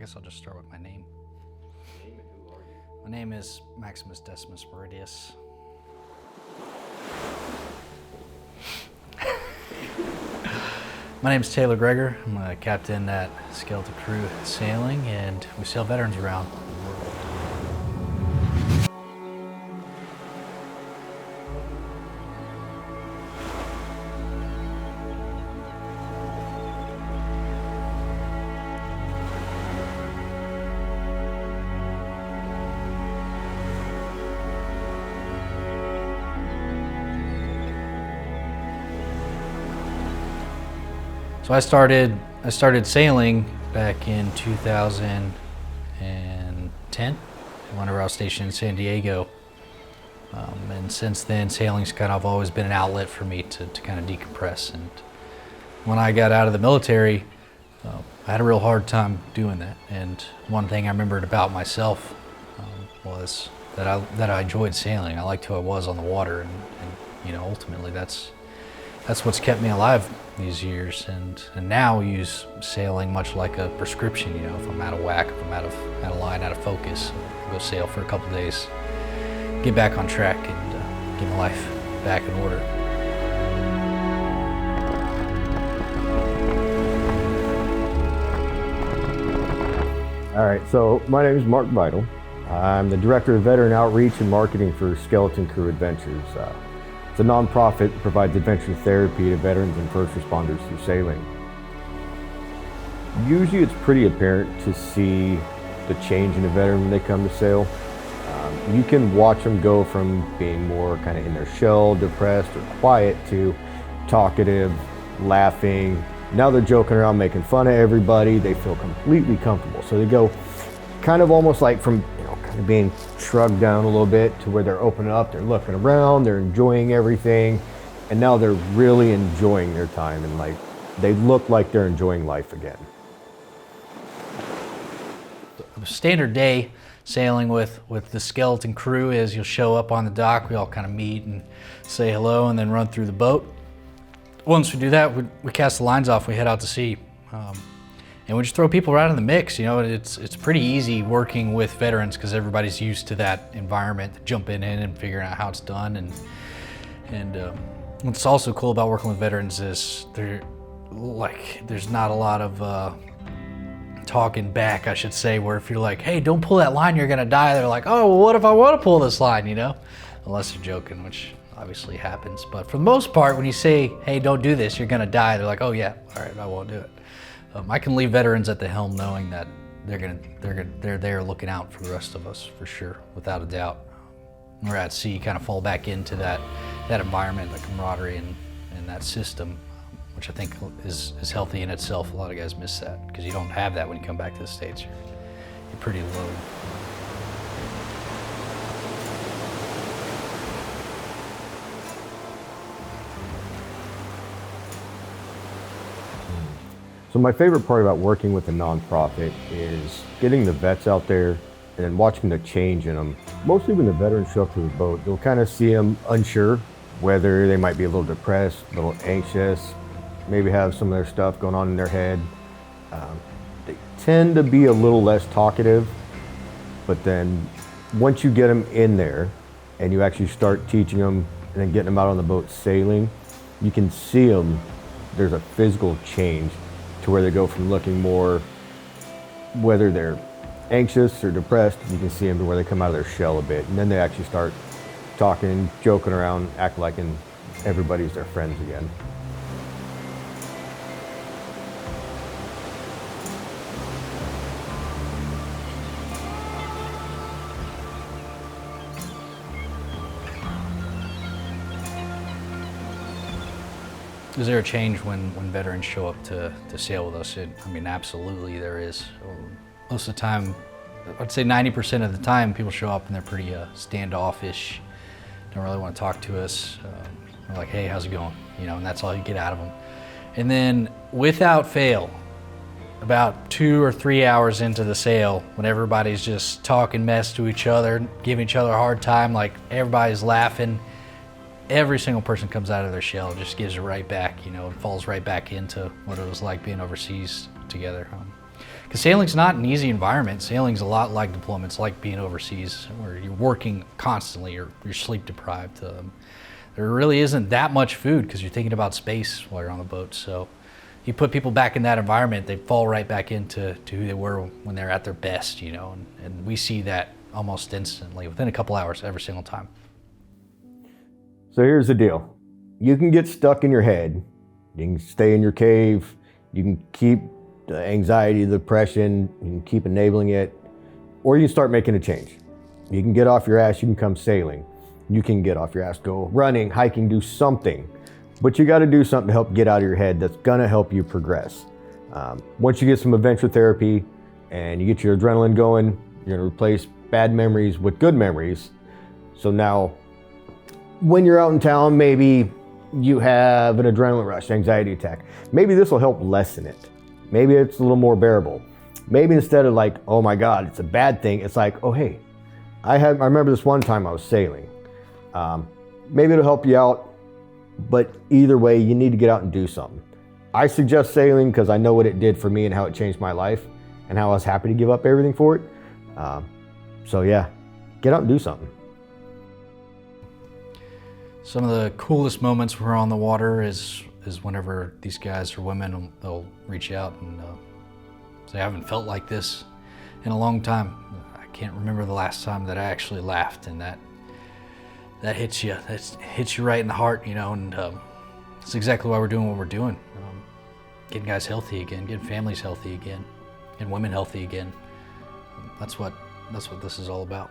guess I'll just start with my name. My name is Maximus Decimus Meridius. My name is Taylor Gregor. I'm a captain at Skeleton Crew Sailing, and we sail veterans around the world. So I started sailing back in 2010 whenever I was stationed in San Diego. And since then, sailing's kind of always been an outlet for me to kind of decompress. And when I got out of the military, I had a real hard time doing that. And one thing I remembered about myself was that I enjoyed sailing. I liked who I was on the water, and you know, ultimately that's what's kept me alive these years, and now we use sailing much like a prescription. You know, if I'm out of whack, if I'm out of line, out of focus, I'll go sail for a couple of days, get back on track, and get my life back in order. All right, so my name is Mark Vital. I'm the Director of Veteran Outreach and Marketing for Skeleton Crew Adventures. It's a nonprofit that provides adventure therapy to veterans and first responders through sailing. Usually it's pretty apparent to see the change in a veteran when they come to sail. You can watch them go from being more kind of in their shell, depressed or quiet, to talkative, laughing. Now they're joking around, making fun of everybody. They feel completely comfortable. So they go kind of almost like from kind of being shrugged down a little bit to where they're opening up, they're looking around, they're enjoying everything, and now they're really enjoying their time, and like they look like they're enjoying life again. A standard day sailing with the Skeleton Crew is you'll show up on the dock, we all kind of meet and say hello and then run through the boat. Once we do that, we cast the lines off, we head out to sea. And we just throw people right in the mix. You know, it's pretty easy working with veterans because everybody's used to that environment, jumping in and figuring out how it's done. And what's also cool about working with veterans is there's not a lot of talking back, I should say, where if you're like, hey, don't pull that line, you're gonna die. They're like, oh, well, what if I want to pull this line, you know? Unless you're joking, which obviously happens. But for the most part, when you say, hey, don't do this, you're gonna die, they're like, oh yeah, all right, I won't do it. I can leave veterans at the helm knowing that they're there looking out for the rest of us, for sure, without a doubt. When we're at sea, kind of fall back into that environment, the camaraderie and that system, which I think is healthy in itself. A lot of guys miss that because you don't have that when you come back to the States. You're pretty alone. So my favorite part about working with a nonprofit is getting the vets out there and then watching the change in them. Mostly when the veterans show up to the boat, you'll kind of see them unsure, whether they might be a little depressed, a little anxious, maybe have some of their stuff going on in their head. They tend to be a little less talkative, but then once you get them in there and you actually start teaching them and then getting them out on the boat sailing, you can see them, there's a physical change to where they go from looking more, whether they're anxious or depressed, you can see them to where they come out of their shell a bit. And then they actually start talking, joking around, act like everybody's their friends again. Is there a change when veterans show up to sail with us? I mean, absolutely there is. Most of the time, I'd say 90% of the time, people show up and they're pretty standoffish, don't really want to talk to us. They're like, hey, how's it going? You know, and that's all you get out of them. And then, without fail, about 2 or 3 hours into the sail, when everybody's just talking mess to each other, giving each other a hard time, like everybody's laughing, every single person comes out of their shell, just gives it right back, you know, and falls right back into what it was like being overseas together. Because sailing's not an easy environment. Sailing's a lot like deployments, like being overseas, where you're working constantly, you're sleep deprived. There really isn't that much food because you're thinking about space while you're on the boat. So you put people back in that environment, they fall right back into who they were when they're at their best, you know, and we see that almost instantly, within a couple hours, every single time. So here's the deal. You can get stuck in your head. You can stay in your cave. You can keep the anxiety, the depression, you can keep enabling it, or you can start making a change. You can get off your ass, you can come sailing. You can get off your ass, go running, hiking, do something. But you gotta do something to help get out of your head that's gonna help you progress. Once you get some adventure therapy and you get your adrenaline going, you're gonna replace bad memories with good memories. So now, when you're out in town, maybe you have an adrenaline rush, anxiety attack. Maybe this will help lessen it. Maybe it's a little more bearable. Maybe instead of like, oh my God, it's a bad thing, it's like, oh hey, I remember this one time I was sailing. Maybe it'll help you out, but either way, you need to get out and do something. I suggest sailing because I know what it did for me and how it changed my life and how I was happy to give up everything for it. So yeah, get out and do something. Some of the coolest moments when we're on the water is whenever these guys or women, they'll reach out and say, I haven't felt like this in a long time. I can't remember the last time that I actually laughed, and that hits you. That hits you right in the heart, you know, and it's exactly why we're doing what we're doing. Getting guys healthy again, getting families healthy again, getting women healthy again. That's what this is all about.